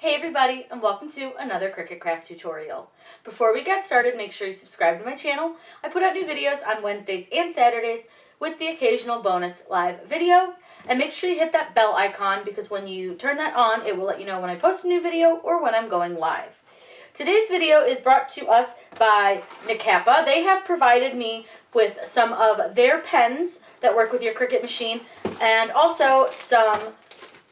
Hey everybody, and welcome to another Cricut Craft tutorial. Before we get started, make sure you subscribe to my channel. I put out new videos on Wednesdays and Saturdays with the occasional bonus live video. And make sure you hit that bell icon because when you turn that on, it will let you know when I post a new video or when I'm going live. Today's video is brought to us by Nicapa. They have provided me with some of their pens that work with your Cricut machine and also some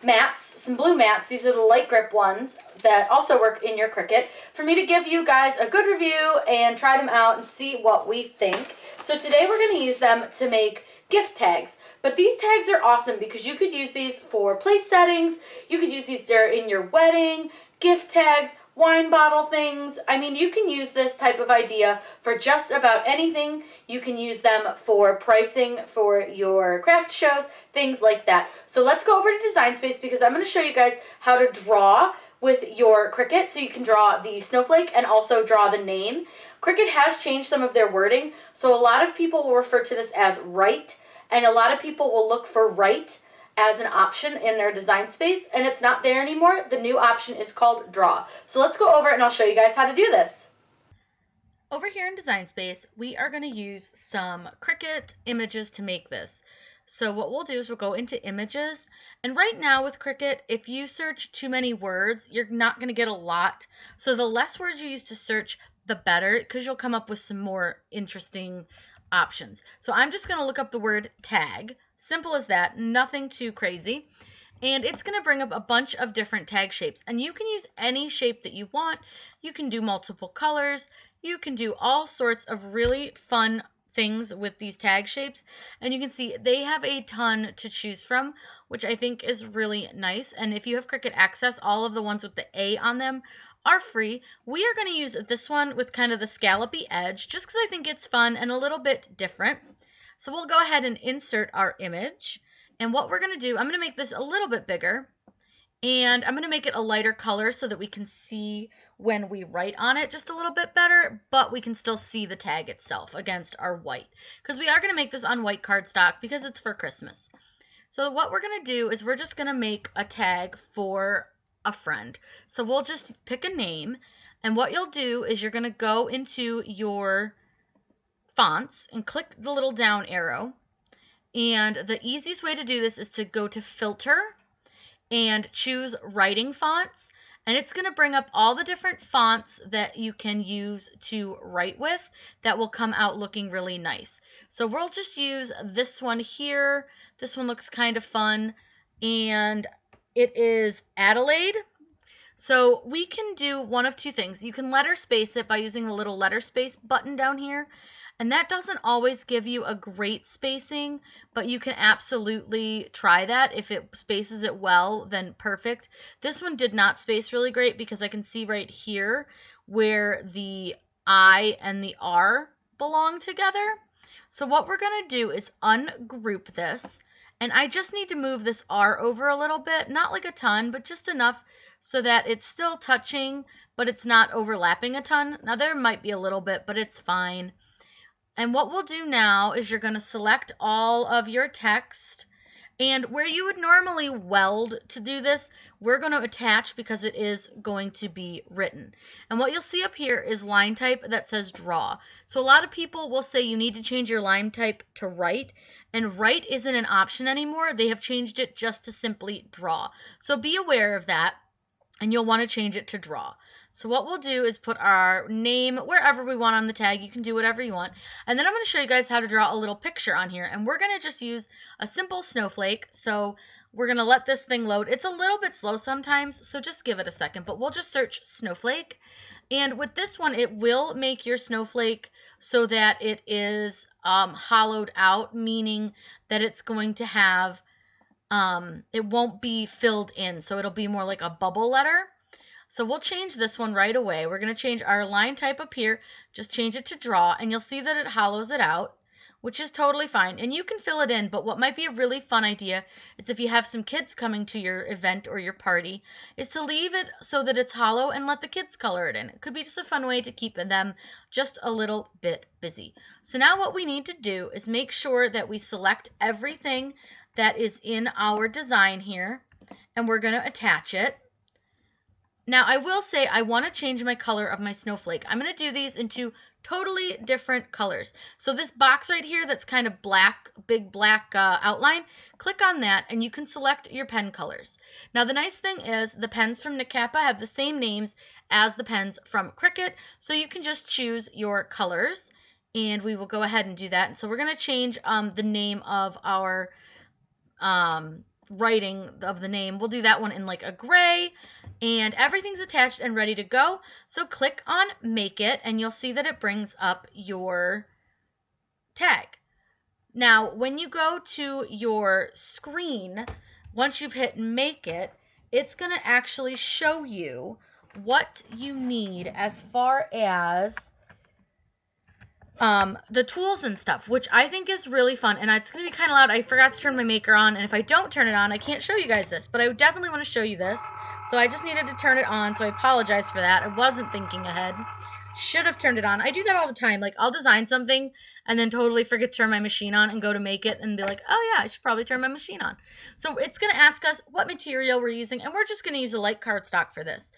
mats, some blue mats. These are the light grip ones that also work in your Cricut for me to give you guys a good review and try them out and see what we think. So today we're going to use them to make gift tags. But these tags are awesome because you could use these for place settings. You could use these in your wedding, gift tags, wine bottle things. I mean, you can use this type of idea for just about anything. You can use them for pricing for your craft shows, things like that. So let's go over to Design Space because I'm going to show you guys how to draw with your Cricut. So you can draw the snowflake and also draw the name. Cricut has changed some of their wording. So a lot of people will refer to this as write, and a lot of people will look for write as an option in their Design Space, and it's not there anymore. The new option is called draw. So let's go over it and I'll show you guys how to do this. Over here in Design Space, we are going to use some Cricut images to make this. So what we'll do is we'll go into images, and right now with Cricut, if you search too many words, you're not going to get a lot. So the less words you use to search, the better, because you'll come up with some more interesting options. So I'm just going to look up the word tag. Simple as that, nothing too crazy. And it's going to bring up a bunch of different tag shapes. And you can use any shape that you want. You can do multiple colors. You can do all sorts of really fun things with these tag shapes. And you can see they have a ton to choose from, which I think is really nice. And if you have Cricut Access, all of the ones with the A on them are free. We are going to use this one with kind of the scallopy edge just because I think it's fun and a little bit different. So we'll go ahead and insert our image. And what we're going to do, I'm going to make this a little bit bigger. And I'm going to make it a lighter color so that we can see when we write on it just a little bit better, but we can still see the tag itself against our white. Because we are going to make this on white cardstock because it's for Christmas. So what we're going to do is we're just going to make a tag for a friend. So we'll just pick a name, and what you'll do is you're going to go into your fonts and click the little down arrow, and the easiest way to do this is to go to filter and choose writing fonts, and it's going to bring up all the different fonts that you can use to write with that will come out looking really nice. So we'll just use this one here. This one looks kind of fun, and it is Adelaide. So we can do one of two things. You can letter space it by using the little letter space button down here, and that doesn't always give you a great spacing, but you can absolutely try that. If it spaces it well, then perfect. This one did not space really great because I can see right here where the I and the R belong together. So what we're going to do is ungroup this. And I just need to move this R over a little bit, not like a ton, but just enough so that it's still touching, but it's not overlapping a ton. Now there might be a little bit, but it's fine. And what we'll do now is you're going to select all of your text. And where you would normally weld to do this, we're going to attach because it is going to be written. And what you'll see up here is line type that says draw. So a lot of people will say you need to change your line type to write. And write isn't an option anymore. They have changed it just to simply draw. So be aware of that, and you'll want to change it to draw. So what we'll do is put our name wherever we want on the tag. You can do whatever you want. And then I'm going to show you guys how to draw a little picture on here. And we're going to just use a simple snowflake. So we're going to let this thing load. It's a little bit slow sometimes, so just give it a second. But we'll just search snowflake. And with this one, it will make your snowflake so that it is hollowed out, meaning that it's going to have, it won't be filled in. So it'll be more like a bubble letter. So we'll change this one right away. We're going to change our line type up here, just change it to draw, and you'll see that it hollows it out, which is totally fine. And you can fill it in, but what might be a really fun idea is if you have some kids coming to your event or your party, is to leave it so that it's hollow and let the kids color it in. It could be just a fun way to keep them just a little bit busy. So now what we need to do is make sure that we select everything that is in our design here, and we're going to attach it. Now, I will say I want to change my color of my snowflake. I'm going to do these into totally different colors. So this box right here that's kind of black, big black outline, click on that and you can select your pen colors. Now, the nice thing is the pens from Nicapa have the same names as the pens from CRICUT, so you can just choose your colors, and we will go ahead and do that. And so we're going to change the name of our writing of the name. We'll do that one in like a gray, and everything's attached and ready to go. So click on Make It and you'll see that it brings up your tag. Now, when you go to your screen, once you've hit Make It, it's going to actually show you what you need as far as the tools and stuff, which I think is really fun. And it's going to be kind of loud. I forgot to turn my maker on, and if I don't turn it on, I can't show you guys this, but I would definitely want to show you this. So I just needed to turn it on, so I apologize for that. I wasn't thinking ahead. Should have turned it on. I do that all the time. Like, I'll design something and then totally forget to turn my machine on and go to make it and be like, oh yeah, I should probably turn my machine on. So it's going to ask us what material we're using, and we're just going to use a light cardstock for this.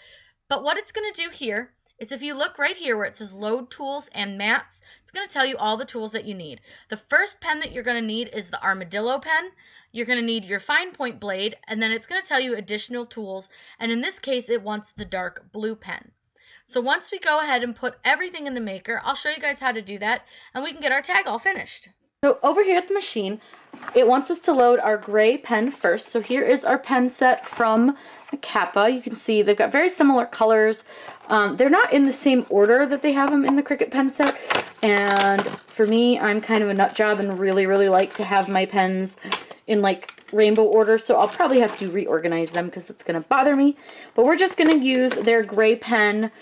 But what it's going to do here is, if you look right here where it says load tools and mats, it's going to tell you all the tools that you need. The first pen that you're going to need is the Armadillo pen. You're going to need your fine point blade, and then it's going to tell you additional tools, and in this case it wants the dark blue pen. So once we go ahead and put everything in the maker, I'll show you guys how to do that, and we can get our tag all finished. So over here at the machine, it wants us to load our gray pen first. So here is our pen set from Nicapa. You can see they've got very similar colors. They're not in the same order that they have them in the CRICUT pen set. And for me, I'm kind of a nut job and really, really like to have my pens in like rainbow order. So I'll probably have to reorganize them because it's going to bother me. But we're just going to use their gray pen,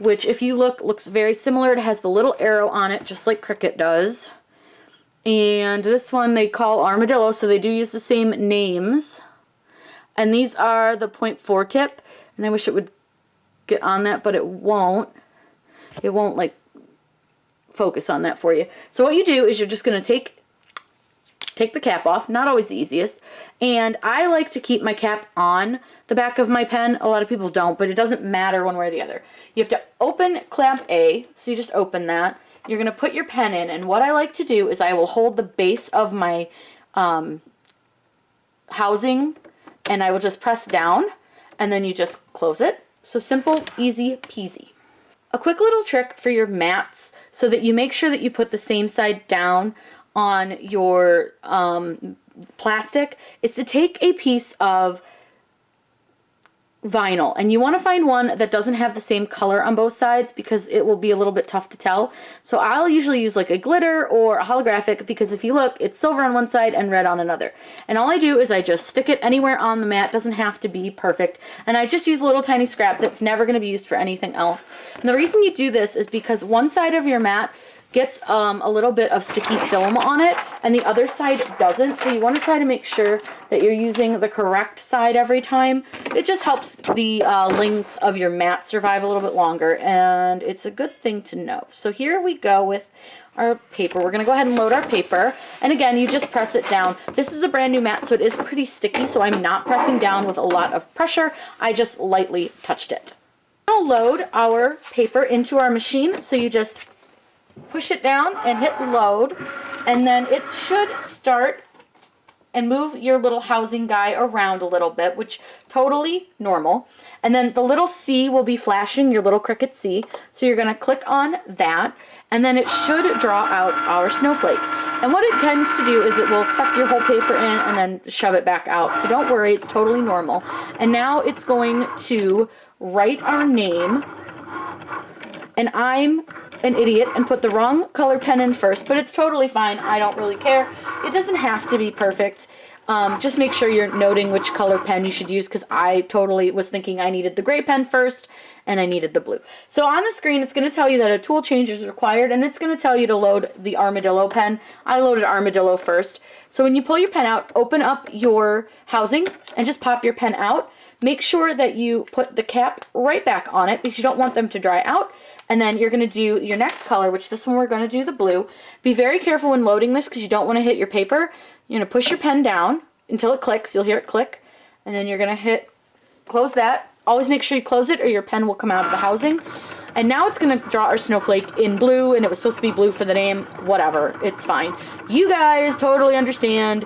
which if you look, looks very similar. It has the little arrow on it, just like CRICUT does. And this one they call Armadillo, so they do use the same names. And these are the 0.4 tip, and I wish it would get on that, but it won't. It won't like focus on that for you. So what you do is you're just going to take the cap off, not always the easiest. And I like to keep my cap on the back of my pen. A lot of people don't, but it doesn't matter one way or the other. You have to open clamp A, so you just open that. You're going to put your pen in, and what I like to do is I will hold the base of my housing, and I will just press down, and then you just close it. So simple, easy peasy. A quick little trick for your mats, so that you make sure that you put the same side down on your plastic, is to take a piece of vinyl, and you want to find one that doesn't have the same color on both sides, because it will be a little bit tough to tell. So I'll usually use like a glitter or a holographic, because if you look, it's silver on one side and red on another. And all I do is I just stick it anywhere on the mat. It doesn't have to be perfect, and I just use a little tiny scrap that's never going to be used for anything else. And the reason you do this is because one side of your mat gets a little bit of sticky film on it, and the other side doesn't. So you want to try to make sure that you're using the correct side every time. It just helps the length of your mat survive a little bit longer, and it's a good thing to know. So here we go with our paper. We're going to go ahead and load our paper, and again, you just press it down. This is a brand new mat, so it is pretty sticky, so I'm not pressing down with a lot of pressure. I just lightly touched it. We'll load our paper into our machine, so you just push it down and hit load, and then it should start and move your little housing guy around a little bit, which totally normal. And then the little C will be flashing, your little CRICUT C. So you're going to click on that, and then it should draw out our snowflake. And what it tends to do is it will suck your whole paper in and then shove it back out. So don't worry, it's totally normal. And now it's going to write our name. And I'm an idiot and put the wrong color pen in first, but it's totally fine. I don't really care. It doesn't have to be perfect. Just make sure you're noting which color pen you should use, because I totally was thinking I needed the gray pen first and I needed the blue. So on the screen, it's going to tell you that a tool change is required, and it's going to tell you to load the Armadillo pen. I loaded Armadillo first. So when you pull your pen out, open up your housing and just pop your pen out. Make sure that you put the cap right back on it, because you don't want them to dry out. And then you're going to do your next color, which this one we're going to do the blue. Be very careful when loading this, because you don't want to hit your paper. You're going to push your pen down until it clicks. You'll hear it click. And then you're going to hit close that. Always make sure you close it or your pen will come out of the housing. And now it's going to draw our snowflake in blue, and it was supposed to be blue for the name. Whatever, it's fine. You guys totally understand.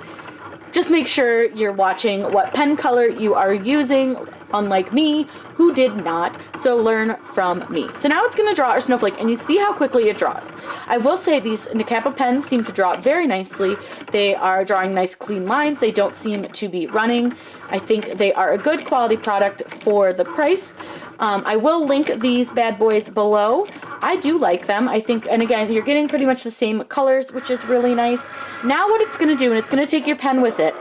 Just make sure you're watching what pen color you are using, unlike me, who did not. So learn from me. So now it's going to draw our snowflake, and you see how quickly it draws. I will say these Nicapa pens seem to draw very nicely. They are drawing nice clean lines. They don't seem to be running. I think they are a good quality product for the price. I will link these bad boys below. I do like them. I think, and again, you're getting pretty much the same colors, which is really nice. Now what it's going to do, and it's going to take your pen with it,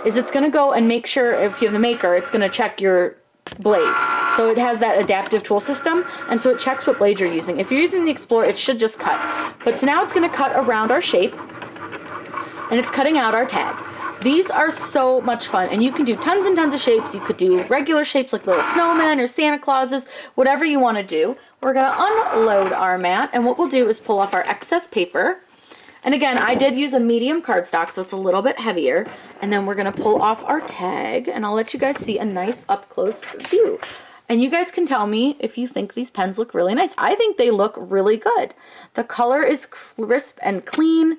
is it's going to go and make sure, if you have the maker, it's going to check your blade. So it has that adaptive tool system, and so it checks what blade you're using. If you're using the Explorer, it should just cut. But so now it's going to cut around our shape, and it's cutting out our tag. These are so much fun, and you can do tons and tons of shapes. You could do regular shapes like little snowmen or Santa Clauses, whatever you want to do. We're going to unload our mat, and what we'll do is pull off our excess paper. And again, I did use a medium cardstock, so it's a little bit heavier. And then we're going to pull off our tag, and I'll let you guys see a nice up-close view. And you guys can tell me if you think these pens look really nice. I think they look really good. The color is crisp and clean.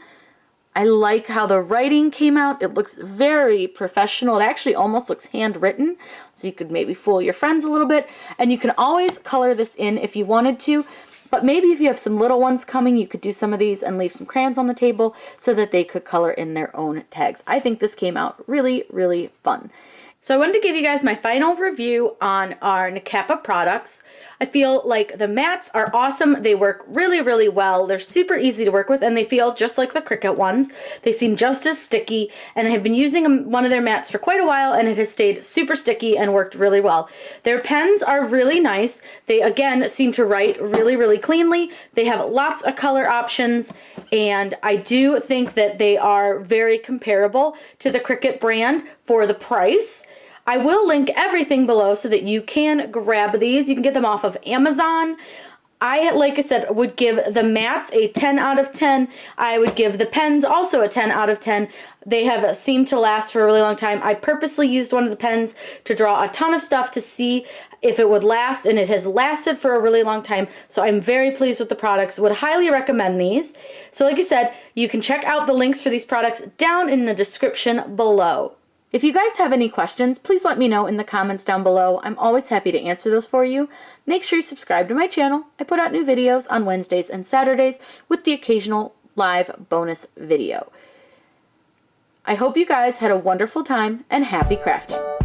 I like how the writing came out. It looks very professional. It actually almost looks handwritten, so you could maybe fool your friends a little bit. And you can always color this in if you wanted to, but maybe if you have some little ones coming, you could do some of these and leave some crayons on the table so that they could color in their own tags. I think this came out really, really fun. So I wanted to give you guys my final review on our Nicapa products. I feel like the mats are awesome. They work really, really well. They're super easy to work with, and they feel just like the CRICUT ones. They seem just as sticky, and I have been using one of their mats for quite a while, and it has stayed super sticky and worked really well. Their pens are really nice. They, again, seem to write really, really cleanly. They have lots of color options, and I do think that they are very comparable to the CRICUT brand for the price. I will link everything below so that you can grab these. You can get them off of Amazon. I, like I said, would give the mats a 10 out of 10. I would give the pens also a 10 out of 10. They have seemed to last for a really long time. I purposely used one of the pens to draw a ton of stuff to see if it would last, and it has lasted for a really long time. So I'm very pleased with the products. Would highly recommend these. So like I said, you can check out the links for these products down in the description below. If you guys have any questions, please let me know in the comments down below. I'm always happy to answer those for you. Make sure you subscribe to my channel. I put out new videos on Wednesdays and Saturdays with the occasional live bonus video. I hope you guys had a wonderful time and happy crafting.